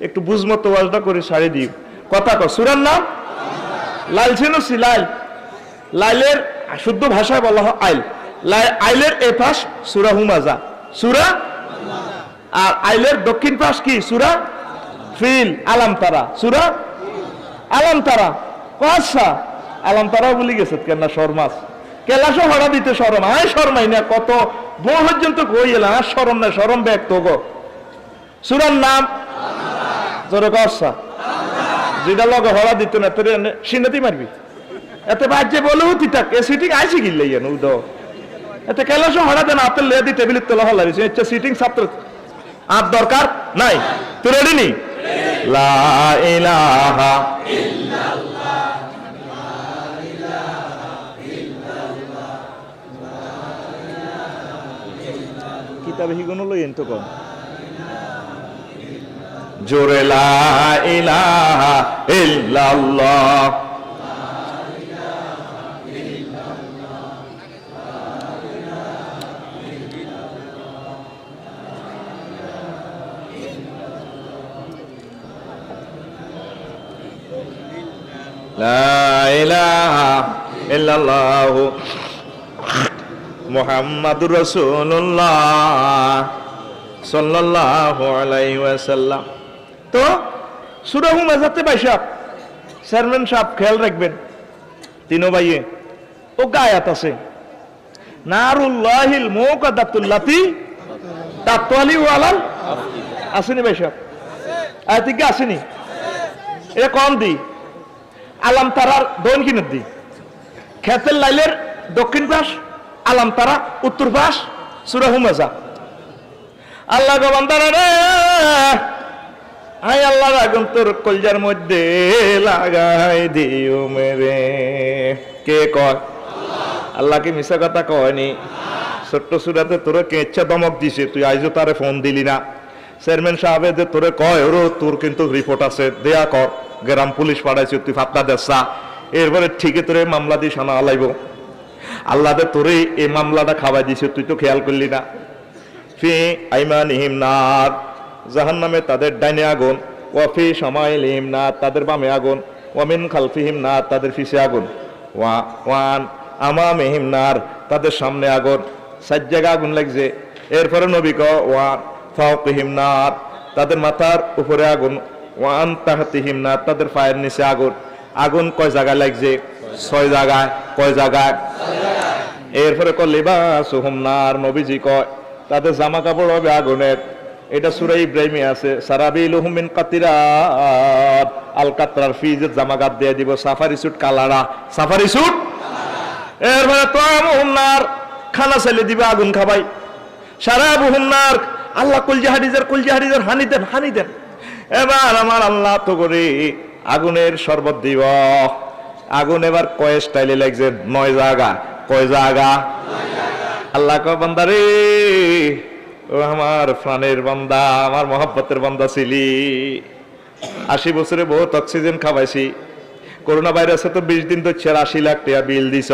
একটু বুঝমতো ওয়াজটা করে ছাড়ি দিই। কথা কর, সূরার নাম লাইল চিনুছি? লাইল, লাইলের শুদ্ধ ভাষায় বলা হয় আইল। আইলের এ পাশ সূরা হুমাজা, সূরা, আর আইলের দক্ষিণ পাশ কি? সূরা ফিল, আলাম তারা, সূরা আলাম তারা। আচ্ছা, আলাম তারাও বলি গেছে কেন? শর্মাস কেলাসও ভাড়া দিতে শরম আয়, শর্মাই না কত বহু পর্যন্ত কই এলাম আর শরম না, শরম ব্যক্ত গো। সূরার নাম জোরে কসা, যেটা লগে হড়া দিত না তোর সিনাতি মারবি এতে বাজ্যে বলে উঠি থাক এ সিটিং আইসি গিল্লে যেন উদ এতে কেলাসও হড়া দেন হাতের লেদি টেবিলের তোলা হলা দিছে ইচ্ছা সিটিং ছাত্র আর দরকার নাই। তুই রেডি নি? লা ইলাহা ইল্লাল্লাহ, কিতাবে হিগুনো লইন তো কম জোরে লা ইলাহা ইল্লাল্লাহ। লা ইলাহা ইল্লাল্লাহ মুহাম্মাদুর রাসূলুল্লাহ সাল্লাল্লাহু আলাইহি ওয়াসাল্লাম। তো সূরা হুমাজাতে ভাই সাহেব, চেয়ারম্যান সাহেব খেয়াল রাখবেন, তিনো ভাইয়ে ও আয়াত আছে নারুল্লাহিল মুকাদ্দাতুল্লাতি তাতওয়ালি ওয়ালাল আসেনি ভাই সাহেব? আয়াত কি আসেনি? এটা কোন দি? আলাম তারার দোন কিনে দি, খেতের লাইলের দক্ষিণ পাশ, আলাম তারা উত্তর পাশ, সূরা হুমাজা। আল্লাহ গো বান্দারা রে, আয় আল্লাহর আগুন তোর কলজার মধ্যে লাগাই দিও মেরে। কে কয়? আল্লাহ কি মিছা কথা কয়নি? ছোট্ট সূরাতে তোরে কে ইচ্ছা দমক দিছে, তুই আইজো তারে ফোন দিলি না। চেয়ারম্যান সাহেব যে তোরে কয় ওরো তোর কিন্তু রিপোর্ট আছে, দেয়া কর, গ্রাম পুলিশ পাঠাইছে, তুই ফাত্তা দেসা, এরপরে ঠিকই তোরে মামলা দিয়ে সানা আলাইব। আল্লাহ দে তোরে এই মামলাটা খাওয়াই দিছে, তুই তো খেয়াল করলি না। ফি আইমানিহিম নার, জাহান্নামে তাদের ডাইনে আগুন, ওয়াফি শামাইলিহিম নার, তাদের বামে আগুন, ওয়ামিন খালফিহিম নার, তাদের পিছে আগুন, ওয়ান আমামিহিম নার, তাদের সামনে আগুন। 4 জায়গা আগুন লাগছে। এরপরে নবী ক ওয়ান ফাওকিহিম নার, তাদের মাথার উপরে আগুন, ওয়ান তাহতিহিম নার, তাদের পায়ের নিচে আগুন। আগুন কয় জায়গায় লাগছে? 6 জায়গায়। কয় জায়গায়? এরপরে ক লিবাসুহুম নার, নবীজি কয় তাদের জামা কাপড় হবে আগুনের। এটা সূরা ইব্রাহিমে আছে, সারাবিলুহুম মিন কাতিরাত, আল কাতরার ফিজের জামাকাত দিয়ে দিব, সাফারি স্যুট কালারা, সাফারি স্যুট। এরপরে তামুহুম নার, খানা ছেলে দিবে আগুন খাবাই। শারাবুহুম নার, আল্লাহ কলজা হাদিজার হানি দেন, হানি দেন। এবার আমার আল্লাহ তো করে আগুনের শরবত দিব। আগুন এবার কয় স্টাইলে লাগছে? 9 জায়গা। কয় জায়গা? আল্লাহ কয় বান্দারে, ও আমার প্রাণের বান্দা, আমার মহব্বতের বান্দা ছিলি, 80 বছরে বহুত অক্সিজেন খাওয়াইছি, করোনা ভাইরাসে তো 20 দিন তো 80 লাখ টাকা বিল দিছ,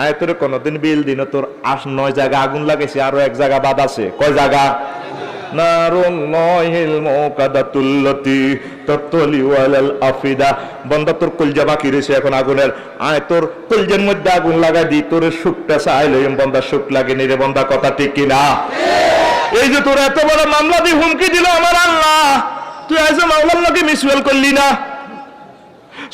আয় তোর কোনদিন বিল দিন তোর 9 জায়গা আগুন লাগাইছি, আরো 1 জায়গা বাদ আছে। কয় জায়গা? নারুল্লাহিল মুকাদ্দাতুল্লাতি তাতওয়ালি ওয়ালাল আফিদা। বান্দা তোর কলজা বাকি রয়েছে এখন আগুনের, আয় তোর কলজার মধ্যে আগুন লাগাই দি, তোর সুখটা চাইলে বান্দা সুখ লাগেনি রে বান্দা, কথা ঠিক কিনা? এই যে তোর এত বড় মামলা দিয়ে হুমকি দিল আমার আল্লাহ, তুই আজ মামলার লোকে মিসওয়েল করলি না,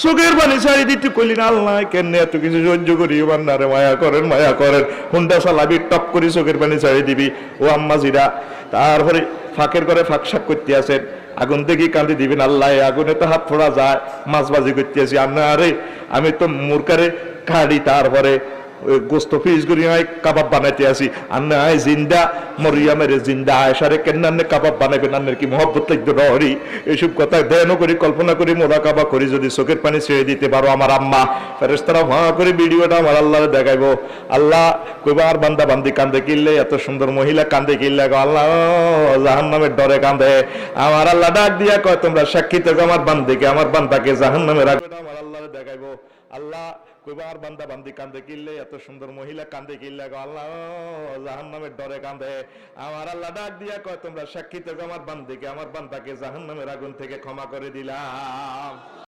চোখের পানি ছাড়ি দিতে করলি না। আল্লাহ কেন এত কিছু সহ্য করি? বান্দারে মায়া করেন, মায়া করেন। হুন্ডা চালাবি, টপ করে চোখের পানি ছাড়ি দিবি। ও আম্মা জিরা তারপরে ফাঁকের করে ফাঁক শাক করতে আছেন, আগুন দেখি কান্দি দিবেন। আল্লাহ আগুনে তো হাত ফোড়া যায়, মাছবাজি করতে আছি। আরে আমি তো মুরকারে কাড়ি, তারপরে গোস্ত ফিস করি কাবাব বানাইতে আসি। আন্না আয় জিন্দা মরিয়ামের জিন্দা আয়সারে কেন কাবাব বানাইবেন? আন্নের কি মহব্বত লাগতো নহরি? এইসব কথা ধ্যানও করি, কল্পনা করি, মোরাকাবা করি। যদি চোখের পানি ছেড়ে দিতে পারো আমার আম্মা, ফেরেশতারা ভাঁ করে ভিডিওটা আমার আল্লাহরে দেখাইবো। আল্লাহ কইবা আর বান্দা বান্দি কান্দে কিনলে, এত সুন্দর মহিলা কান্দে কিনলে, আল্লাহ জাহান্নামের ডরে কান্দে। আমার আল্লাহ ডাক দিয়া কয় তোমরা সাক্ষী থাকো আমার বান্দিকে, আমার বান্দাকে জাহান্নামে রাখবে। আমার আল্লাহরে দেখাইবো। আল্লাহ কইবা আর বান্দা বান্দি কান্দে কিনলে, এত সুন্দর মহিলা কান্দে কিনলে গো আল্লাহ, জাহান্নামের ডরে কান্দে। আমার আল্লাহ ডাক দিয়া কয় তোমরা সাক্ষী থাকো আমার বান্দিকে, আমার বান্দাকে জাহান্নামের আগুন থেকে ক্ষমা করে দিলাম।